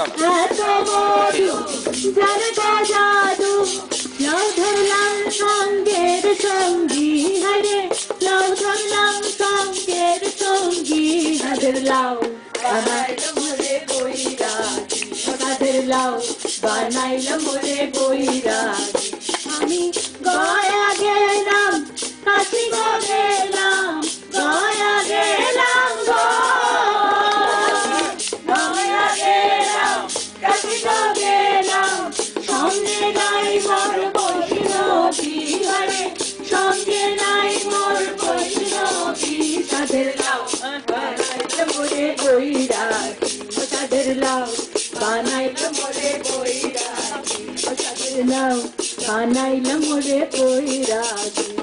এত মধু জানতা জাদু লাউ ধরলাম সঙ্গের সঙ্গী হারে লাউ ধরলাম সঙ্গের সঙ্গী হাদের লাউ বানাইল মোরে বৈরাগী হাদের লাউ বানাইল মোরে বৈরাগী আমি গয়া গেলাম কাশি গেলাম গয়া গেলাম গয়া গেলাম কাশি গেলাম সঙ্গে নাই মোর বৈষ্ণবী হরে সঙ্গে নাই মোর বৈষ্ণবী তাদের লাউ বানাইল মোরে বৈরাগী তাদের লাউ বানাইল মোরে বৈরাগী তাদের লাউ বানাইল মোরে বৈরাগী